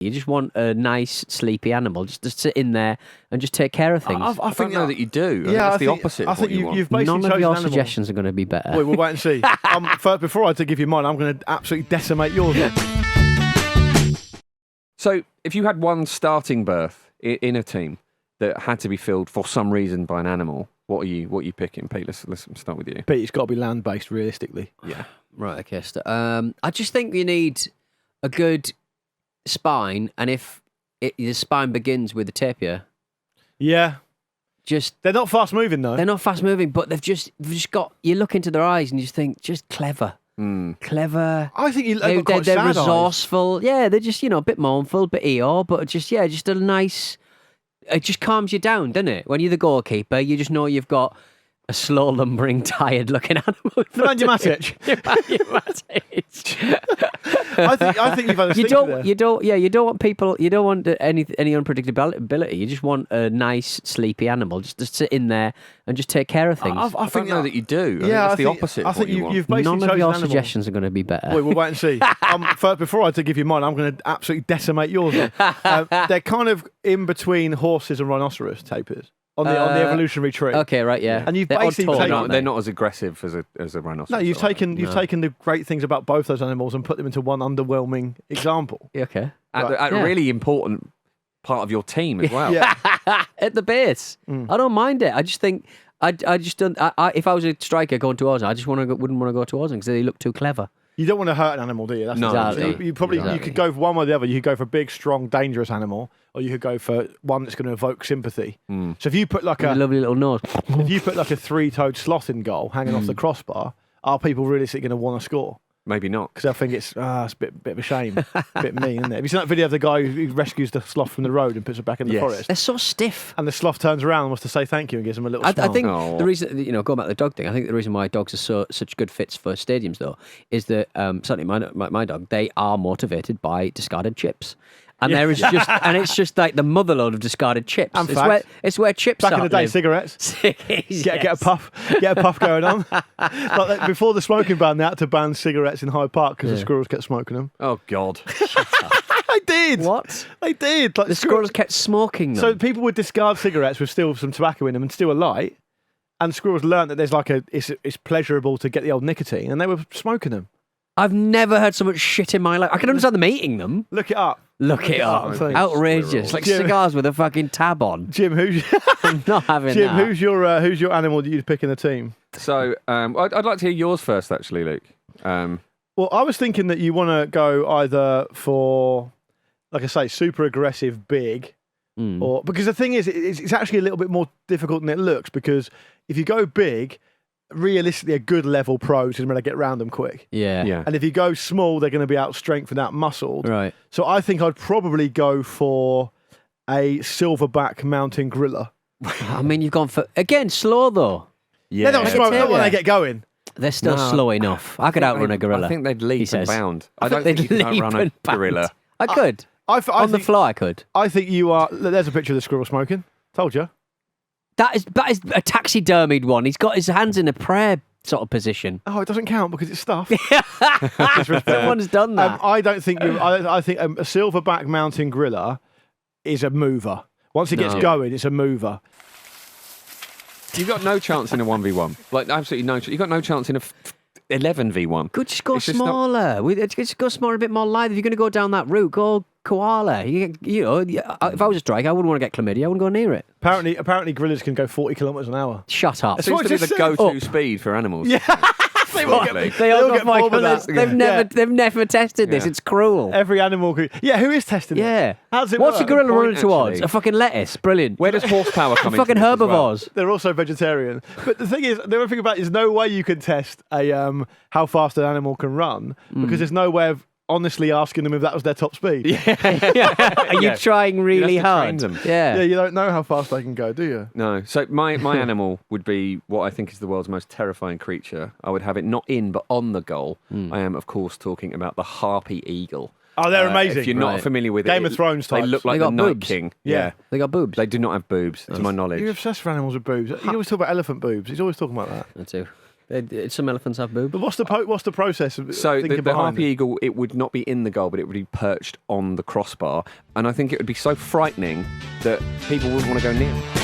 You just want a nice, sleepy animal just to sit in there and just take care of things. I don't know that you do. Yeah, it's the opposite. I think you've you've basically None of chosen your an animal. suggestions are going to be better. We'll wait and see. First, before I give you mine, I'm going to absolutely decimate yours. So, if you had one starting berth in a team that had to be filled for some reason by an animal, what are you picking, Pete? Let's start with you. Pete, it's got to be land-based, realistically. Yeah. Right, okay. I just think you need a good spine, and if the spine begins with a tapir, Yeah. They're not fast-moving, though. they're not fast moving, but they've just got. You look into their eyes and you just think, just clever, clever. I think they're quite They're sad eyes. resourceful. Yeah, they're just a bit mournful, bit Eeyore, but just a nice. It just calms you down, doesn't it? When you're the goalkeeper, you just know you've got a slow, lumbering, tired-looking animal. Nemanja Matic. I think you've had a You stinker there. you don't want people. You don't want any unpredictability. You just want a nice, sleepy animal just to sit in there and just take care of things. I don't know that you do. Yeah, it's the opposite. I think you've basically None chosen of your an animal. suggestions are going to be better. We'll wait and see. First, before I give you mine, I'm going to absolutely decimate yours. They're kind of in between horses and rhinoceros tapirs on the evolutionary tree. Okay, right, yeah. And you've They're basically odd tall, taken- aren't They're they? not as aggressive as a rhinoceros. No, you've taken the great things about both those animals and put them into one underwhelming example. Okay. at Yeah. a really important part of your team as well. Yeah. At the base, I don't mind it. I just think I just don't. If I was a striker going towards them, I just wouldn't want to go towards them because they look too clever. You don't want to hurt an animal, do you? That's No, the thing. exactly. You probably Exactly. you could go for one or the other. You could go for a big, strong, dangerous animal, or you could go for one that's going to evoke sympathy. So if you put like With a a lovely little nose. if you put like a three-toed sloth in goal, hanging off the crossbar, are people realistically going to want to score? Maybe not. Because I think it's a bit of a shame, a bit mean, isn't it? Have you seen that video of the guy who rescues the sloth from the road and puts it back in the Yes. forest? They're so stiff. And the sloth turns around and wants to say thank you and gives him a little I smile. think Oh. the reason, going back to the dog thing, I think the reason why dogs are such good fits for stadiums, though, is that certainly my dog, they are motivated by discarded chips. And there is just, and it's just like the motherload of discarded chips. And It's where chips Back in the day, live. cigarettes. Yes. Get a puff going on. Like before the smoking ban, they had to ban cigarettes in Hyde Park because the squirrels kept smoking them. Oh, God. They did. What? They did. Like The squirrels kept smoking them. So people would discard cigarettes with still some tobacco in them and still a light. And squirrels learned that there's like it's pleasurable to get the old nicotine, and they were smoking them. I've never heard so much shit in my life. I can understand them eating them. Look it up. Look it up. I'm saying. Outrageous. Like Jim- cigars with a fucking tab on. Jim, I'm not having Jim, that. who's your animal that you'd pick in the team? So I'd like to hear yours first, actually, Luke. Well, I was thinking that you want to go either for, like I say, super aggressive, big, or because the thing is, it's actually a little bit more difficult than it looks. Because if you go big, realistically, a good level pro is going to get around them quick. Yeah. Yeah. And if you go small, they're going to be out strength and out muscled. Right. So I think I'd probably go for a silverback mountain gorilla. I mean, you've gone for, again, slow though. Yeah. They don't smoke tell not when ya. they get going. They're still No, slow enough. I could outrun a gorilla. I think they'd he leap and says. bound. I don't think you can outrun a gorilla. I could. I On the think, floor, I could. I think you are. There's a picture of the squirrel smoking. Told you. That is a taxidermied one. He's got his hands in a prayer sort of position. Oh, it doesn't count because it's stuff. Someone's done that. I don't think you. I think a silverback mountain gorilla is a mover. Once it gets No. going, it's a mover. You've got no chance in a 1v1. Like, absolutely no chance. You've got no chance in a 11v1. Could just go It's just not- smaller. Just go smaller, a bit more live. If you're going to go down that route, go koala. If I was a striker, I wouldn't want to get chlamydia. I wouldn't go near it. Apparently, gorillas can go 40 kilometres an hour. Shut up. That's Seems what to I be the just go-to said. speed for animals. Yeah. They all get got bored with kilometres. that. They've never tested this. Yeah. It's cruel. Every animal could. Yeah, who is testing it? Yeah. How does it What's work? a gorilla Good point, running towards? actually. A fucking lettuce. Brilliant. Where does horsepower come in? Fucking herbivores. They're also vegetarian. But the thing is, the other thing about it is no way you can test a how fast an animal can run because there's no way of honestly asking them if that was their top speed. Are you trying really You'd have to train hard? them. Yeah. Yeah, you don't know how fast they can go, do you? No. So my animal would be what I think is the world's most terrifying creature. I would have it not in, but on the goal. I am, of course, talking about the Harpy Eagle. Oh, they're amazing. If you're not Right. familiar with Game it, of Thrones they types. look like They the got Night boobs. King. Yeah. They got boobs. They do not have boobs, to my knowledge. You're obsessed with animals with boobs. You always talk about elephant boobs. He's always talking about that. I do. Some elephants have boobs. But what's the process of So thinking the behind Harpy it? Eagle, it would not be in the goal, but it would be perched on the crossbar. And I think it would be so frightening that people wouldn't want to go near it.